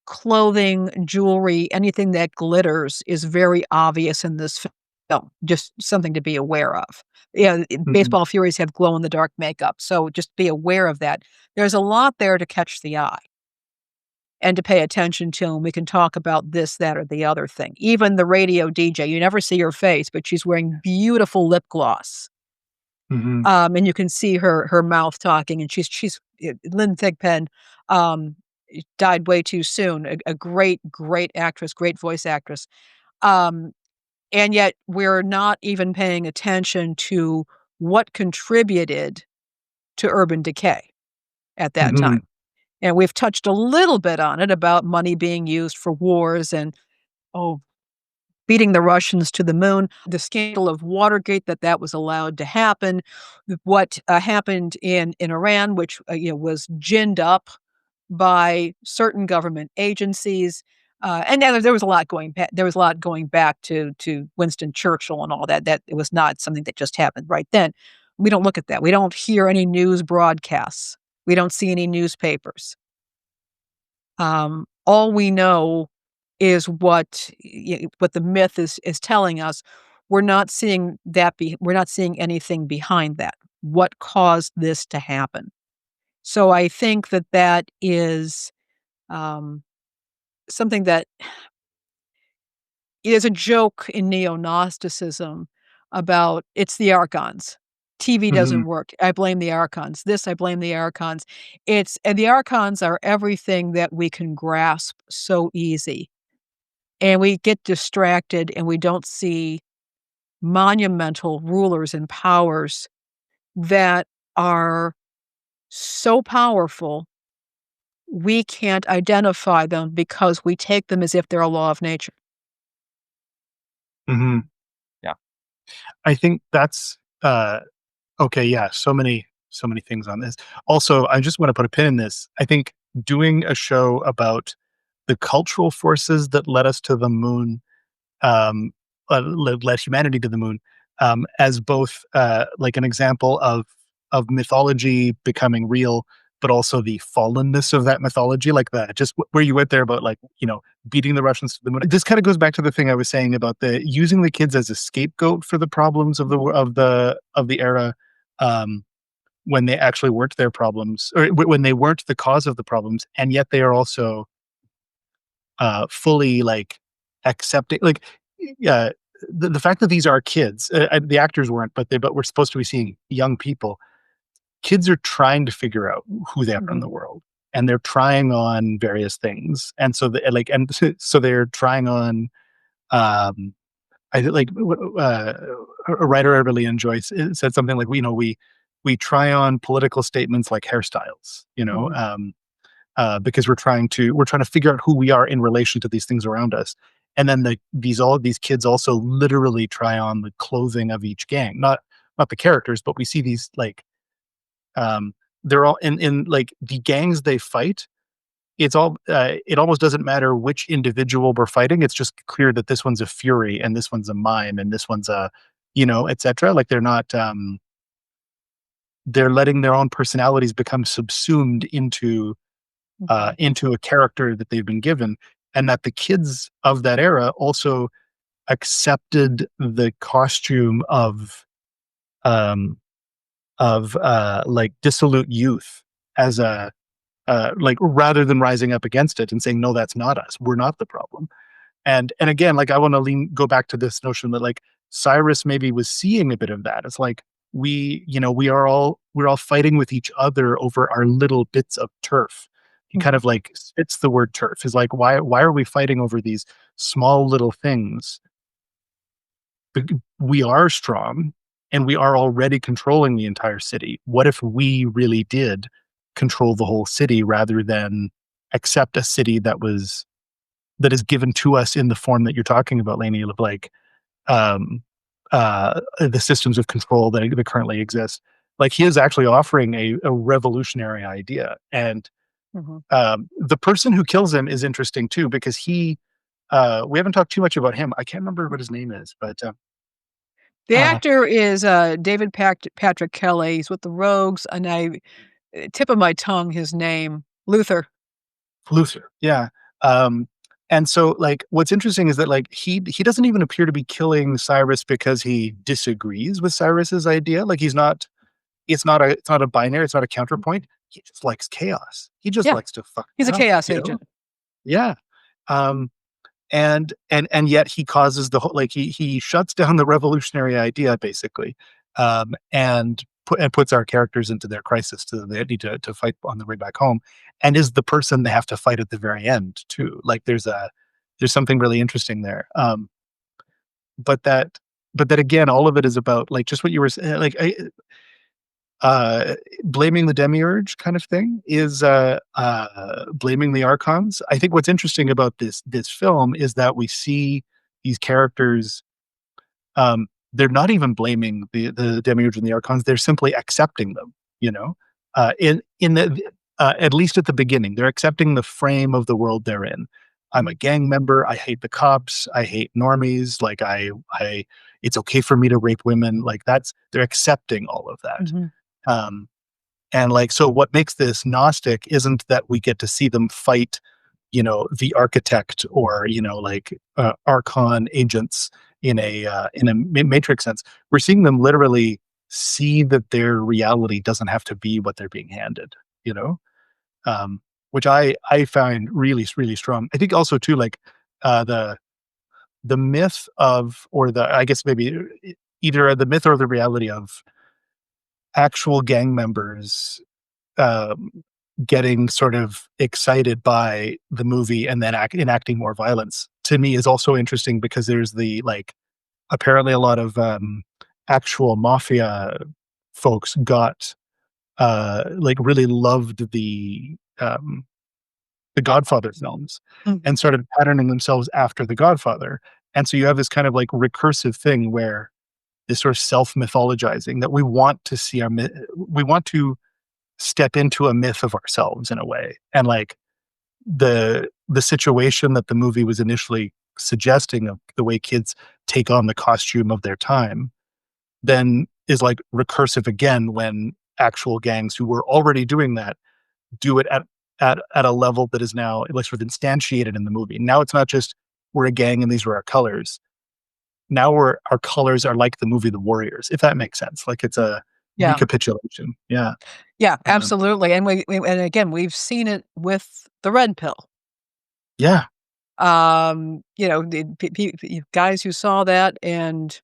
Clothing, jewelry, anything that glitters is very obvious in this film. Just something to be aware of. Yeah, mhm, baseball furies have glow in the dark makeup, so just be aware of that. There's a lot there to catch the eye and to pay attention to, and we can talk about this, that, or the other thing. Even the radio DJ, you never see her face, but she's wearing beautiful lip gloss. mhm, And you can see her mouth talking, and she's Lynn Thigpen, um, died way too soon. A great, great actress, great voice actress. Um, and yet we're not even paying attention to what contributed to urban decay at that mhm, time. And we've touched a little bit on it about money being used for wars and, oh, beating the Russians to the moon, the scandal of Watergate, that was allowed to happen, what happened in Iran, which was ginned up by certain government agencies, and there was a lot going back. There was a lot going back to Winston Churchill and all that. That it was not something that just happened right then. We don't look at that. We don't hear any news broadcasts. We don't see any newspapers. All we know is what the myth is telling us. We're not seeing anything behind that. What caused this to happen? So I think that is, um, something that is a joke in neo-Gnosticism about it's the Archons. TV mhm, doesn't work. I blame the Archons. I blame the Archons. And the Archons are everything that we can grasp so easy. And we get distracted and we don't see monumental rulers and powers that are so powerful, we can't identify them because we take them as if they're a law of nature. mhm. Yeah. I think that's, okay, yeah, so many things on this. Also, I just wanna put a pin in this. I think doing a show about the cultural forces that led us to the moon, um, led humanity to the moon, as both, like an example of mythology becoming real, but also the fallenness of that mythology, like that just where you went there about, like, beating the Russians to the moon. This kinda goes back to the thing I was saying about the using the kids as a scapegoat for the problems of the era, um, when they actually weren't their problems, or when they weren't the cause of the problems, and yet they are also fully, like, accepting, like, yeah, the fact that these are kids, the actors weren't, but we're supposed to be seeing young people. Kids are trying to figure out who they are in Mhm, the world, and they're trying on various things, and so so they're trying on, um, I think, like, a writer I really enjoy said something like, we try on political statements like hairstyles, mhm. because we're trying to figure out who we are in relation to these things around us. And then all of these kids also literally try on the clothing of each gang, not the characters, but we see these, like, um, they're all in like the gangs they fight. It almost doesn't matter which individual we're fighting. It's just clear that this one's a fury and this one's a mime and this one's a, etc. Like they're not, they're letting their own personalities become subsumed into into a character that they've been given, and that the kids of that era also accepted the costume um, of like dissolute youth as a like rather than rising up against it and saying no, that's not us, we're not the problem. And again, like I want to go back to this notion that like Cyrus maybe was seeing a bit of that. It's like we're all fighting with each other over our little bits of turf. He kind of like spits the word turf. Is like why are we fighting over these small little things? We are strong and we are already controlling the entire city. What if we really did control the whole city rather than accept a city that is given to us in the form that you're talking about, Lainie, of like um, the systems of control that currently exist. Like he is actually offering a revolutionary idea, and the person who kills him is interesting too because we haven't talked too much about him. I can't remember what his name is, but the actor is David Patrick Kelly. He's with the Rogues, and tip of my tongue his name, Luther. Yeah. And so like what's interesting is that like he doesn't even appear to be killing Cyrus because he disagrees with Cyrus's idea. Like it's not a binary, it's not a counterpoint. He just likes chaos. He just likes to fuck. He's a chaos agent. Yeah. And yet he causes the whole, like he shuts down the revolutionary idea basically. And puts our characters into their crisis so they need to fight on the way back home, and is the person they have to fight at the very end too. Like there's something really interesting there. But that again, all of it is about like just what you were saying, like blaming the demiurge kind of thing is blaming the Archons. I think what's interesting about this film is that we see these characters, they're not even blaming the demiurge and the Archons, they're simply accepting them, in the at least at the beginning, they're accepting the frame of the world they're in. I'm a gang member, I hate the cops, I hate normies, like I it's okay for me to rape women, like they're accepting all of that. And like, so what makes this Gnostic isn't that we get to see them fight, the architect or, like Archon agents in a matrix sense. We're seeing them literally see that their reality doesn't have to be what they're being handed, which I find really, really strong. I think also too, like the myth of, or I guess maybe either the myth or the reality of actual gang members getting sort of excited by the movie and then enacting more violence, to me is also interesting because there's the like apparently a lot of actual mafia folks got like really loved the Godfather films and started patterning themselves after the Godfather. And so you have this kind of like recursive thing where this sort of self-mythologizing that we want to see we want to step into a myth of ourselves in a way. And like the situation that the movie was initially suggesting of the way kids take on the costume of their time then is like recursive again when actual gangs who were already doing that do it at a level that is now like sort of instantiated in the movie. Now it's not just we're a gang and these were our colors. Now our colors are like the movie The Warriors, if that makes sense. Like it's a recapitulation. Yeah. Yeah, absolutely. And and again, we've seen it with the red pill. Yeah. The guys who saw that, and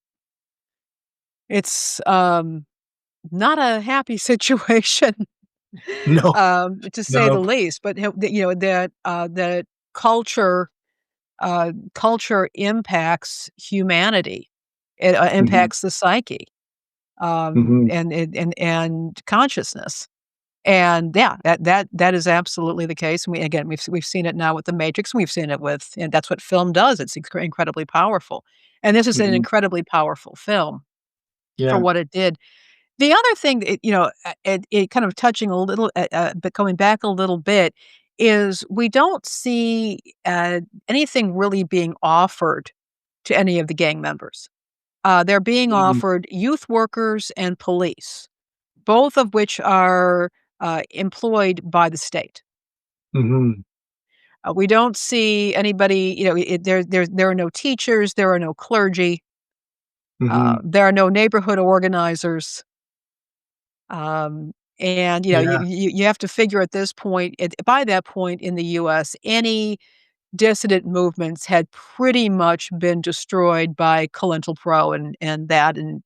it's not a happy situation. No. To say the least. But that culture impacts humanity. It impacts the psyche, and consciousness. And yeah, that is absolutely the case. And we've seen it now with the Matrix. And we've seen it and that's what film does. It's incredibly powerful. And this is an incredibly powerful film for what it did. The other thing, it kind of touching a little, but going back a little bit, is we don't see anything really being offered to any of the gang members. They're being offered youth workers and police, both of which are employed by the state. Mhm. We don't see anybody, there are no teachers, there are no clergy, Mhm. there are no neighborhood organizers. And Yeah. you have to figure at this point, by that point in the U.S., any dissident movements had pretty much been destroyed by COINTELPRO and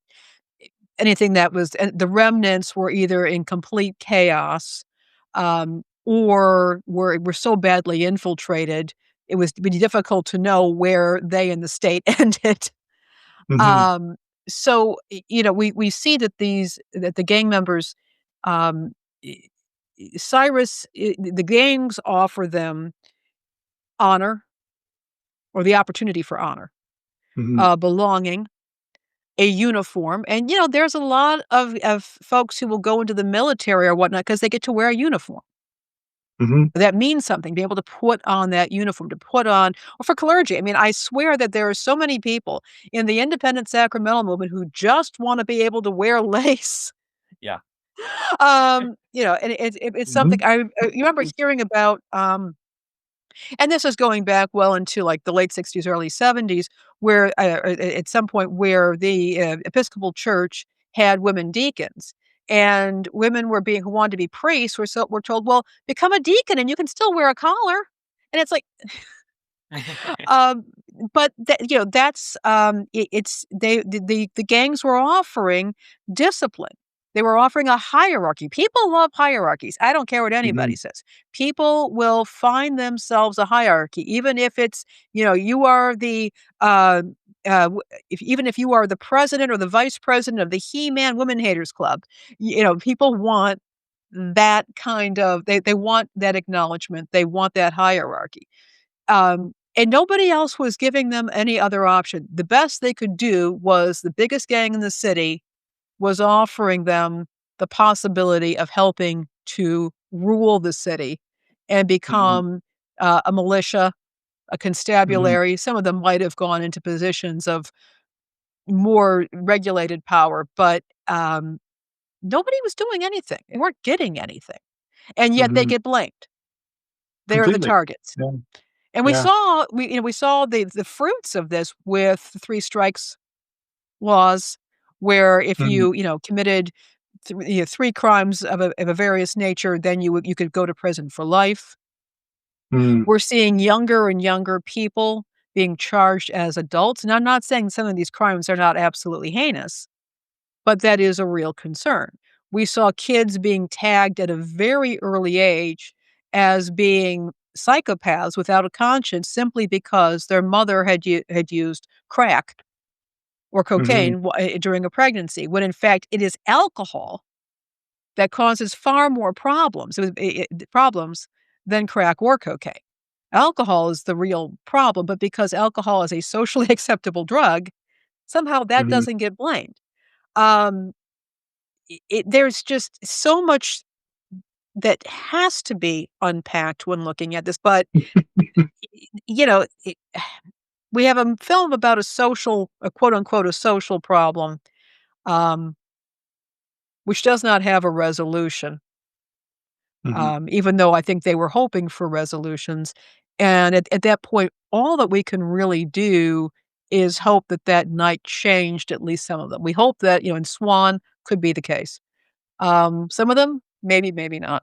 anything that was, and the remnants were either in complete chaos, or were so badly infiltrated, it was really difficult to know where they and the state ended. Mhm. Um, we see that the gang members, um, e the gangs offer them honor or the opportunity for honor, Mhm. belonging, a uniform, and, there's a lot of folks who will go into the military or whatnot because they get to wear a uniform. Mhm. That means something, be able to put on that uniform, to put on, or for clergy. I mean, I swear that there are so many people in the independent sacramental movement who just wanna be able to wear lace. Yeah. And it's something Mhm. I remember hearing about, and this is going back well into, like, the late '60s, early '70s, where, at some point where the, Episcopal Church had women deacons, and women who wanted to be priests were told, "Well, become a deacon and you can still wear a collar." And it's like, um, but that's, it's the gangs were offering discipline. They were offering a hierarchy. People love hierarchies. I don't care what anybody Mhm. says. People will find themselves a hierarchy, even if it's, you are the, uh, even if you are the president or the vice president of the He-Man Women Haters Club, people want that kind of, they want that acknowledgement. They want that hierarchy. And nobody else was giving them any other option. The best they could do was the biggest gang in the city was offering them the possibility of helping to rule the city and Mhm. become, a militia, a Mhm. constabulary. Some of them might have gone into positions of more regulated power, but, nobody was doing anything. They weren't getting anything, and yet they Mhm. get blamed. They're the Completely. targets. Yeah. And Yeah. we saw the fruits of this with the 3 strikes laws, where if Mhm. you committed 3 crimes of a various nature, then you could go to prison for life. Mhm. We're seeing younger and younger people being charged as adults, and I'm not saying some of these crimes are not absolutely heinous, but that is a real concern. We saw kids being tagged at a very early age as being psychopaths without a conscience simply because their mother had used crack or Mhm. cocaine during a pregnancy, when in fact it is alcohol that causes far more problems, problems than crack or cocaine. Alcohol is the real problem, but because alcohol is a socially acceptable drug, somehow that Mhm. doesn't get blamed. Um, there's just so much that has to be unpacked when looking at this, but, you know, it we have a film about a quote unquote, "a social problem," um, which does not have a resolution, Mhm. even though I think they were hoping for resolutions, and at that point, all that we can really do is hope that that night changed at least some of them. We hope that, in Swan could be the case. Some of them, maybe, maybe not.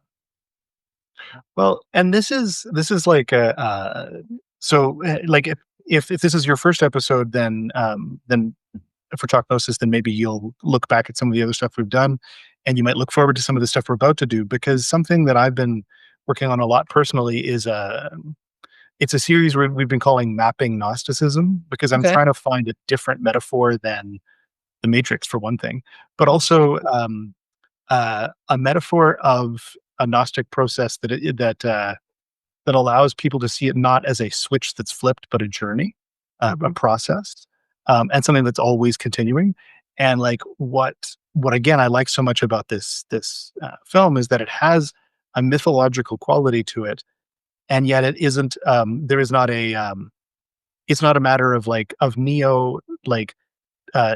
Well, and this is like a, like if this is your first episode, then for Talk Gnosis, then maybe you'll look back at some of the other stuff we've done, and you might look forward to some of the stuff we're about to do. Because something that I've been working on a lot personally is it's a series we've been calling Mapping Gnosticism, because I'm Okay. trying to find a different metaphor than the Matrix for one thing, but also a metaphor of a Gnostic process that allows people to see it not as a switch that's flipped, but a journey, a Mhm. process, and something that's always continuing. And like what again I like so much about this film is that it has a mythological quality to it, and yet it isn't. There is not a. It's not a matter of of Neo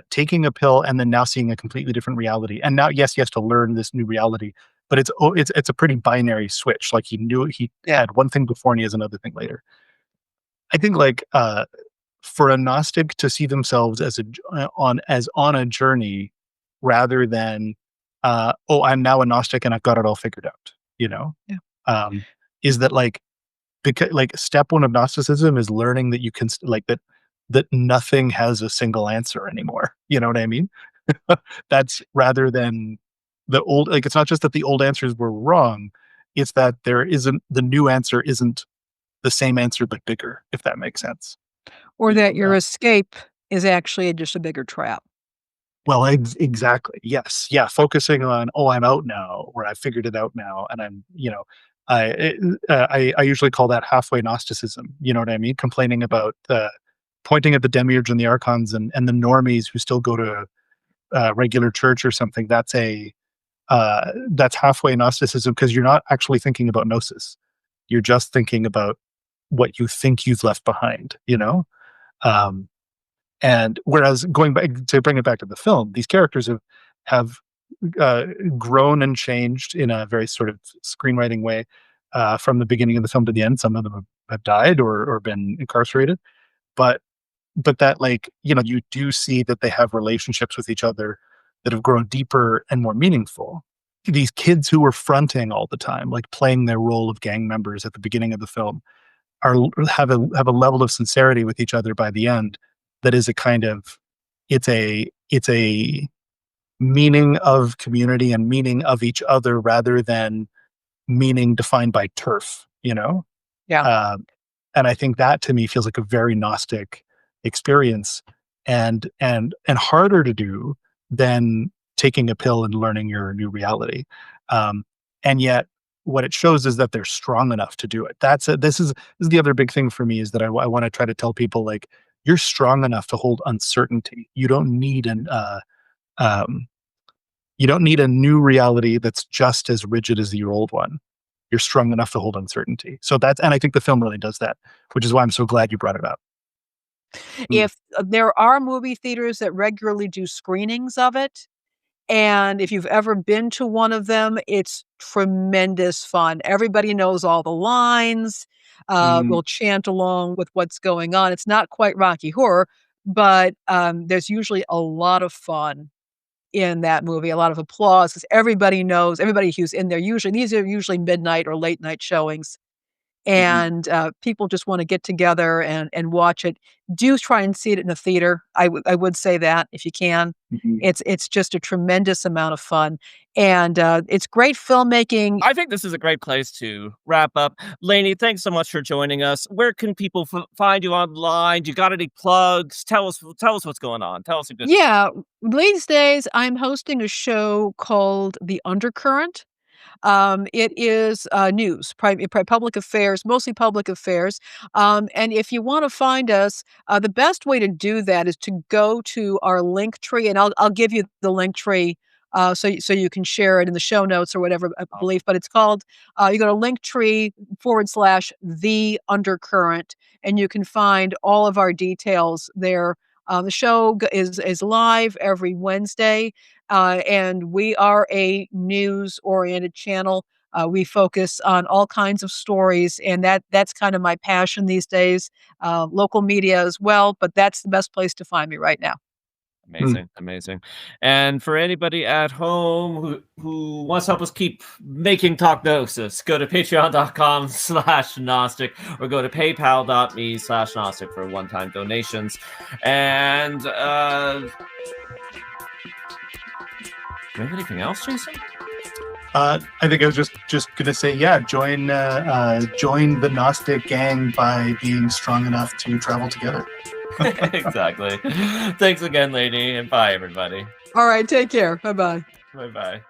taking a pill and then now seeing a completely different reality. And now, yes, he has to learn this new reality, but it's a pretty binary switch. Like he knew he had one thing before and he has another thing later. I think like for a Gnostic to see themselves as on a journey rather than oh, I'm now a Gnostic and I've got it all figured out, you know? Yeah. Is that like, because like step one of Gnosticism is learning that you can like that nothing has a single answer anymore. You know what I mean? That's rather than the old, like it's not just that the old answers were wrong, it's that the new answer isn't the same answer but bigger, if that makes sense. Or that your escape is actually just a bigger trap. Well, exactly. Yes. Yeah. Focusing on, oh, I'm out now, or I figured it out now, and I'm, I usually call that halfway Gnosticism. You know what I mean? Complaining about pointing at the demiurge and the archons and the normies who still go to regular church or something. That's halfway Gnosticism, because you're not actually thinking about gnosis. You're just thinking about what you think you've left behind. You know. And whereas going back to bring it back to the film, these characters have grown and changed in a very sort of screenwriting way from the beginning of the film to the end. Some of them have died or been incarcerated, but that, like, you do see that they have relationships with each other that have grown deeper and more meaningful. These kids who were fronting all the time, like playing their role of gang members at the beginning of the film, have a level of sincerity with each other by the end that is a kind of, it's a meaning of community and meaning of each other rather than meaning defined by turf, Yeah. and I think that to me feels like a very Gnostic experience, and harder to do than taking a pill and learning your new reality. And yet what it shows is that they're strong enough to do it. This is the other big thing for me, is that I want to try to tell people, like, you're strong enough to hold uncertainty. You don't need a new reality that's just as rigid as your old one. You're strong enough to hold uncertainty. So and I think the film really does that, which is why I'm so glad you brought it up. If there are movie theaters that regularly do screenings of it, and if you've ever been to one of them, it's tremendous fun. Everybody knows all the lines, will chant along with what's going on. It's not quite Rocky Horror, but there's usually a lot of fun in that movie, a lot of applause, because everybody knows, everybody who's in there, these are usually midnight or late night showings. And people just want to get together and watch it. Do try and see it in a theater. I would say that if you can. It's just a tremendous amount of fun, and it's great filmmaking. I think this is a great place to wrap up. Lainie, thanks so much for joining us. Where can people find you online? Do you got any plugs? Tell us what's going on. Tell us a good. Yeah, these days I'm hosting a show called The Undercurrent. It is news, public affairs, mostly public affairs. And if you want to find us, the best way to do that is to go to our link tree, and I'll give you the link tree so you can share it in the show notes or whatever, I believe. But it's called, you go to linktree/The Undercurrent, and you can find all of our details there. The show is live every Wednesday. And we are a news-oriented channel. We focus on all kinds of stories, and that's kind of my passion these days. Local media as well, but that's the best place to find me right now. Amazing. And for anybody at home who wants to help us keep making Talk Gnosis, go to patreon.com/Gnostic or go to paypal.me/Gnostic for one-time donations. And do you have anything else, Jason? I think I was just gonna say, yeah, join the Gnostic gang by being strong enough to travel together. Exactly. Thanks again, Lainie, and bye, everybody. All right, take care. Bye-bye. Bye-bye.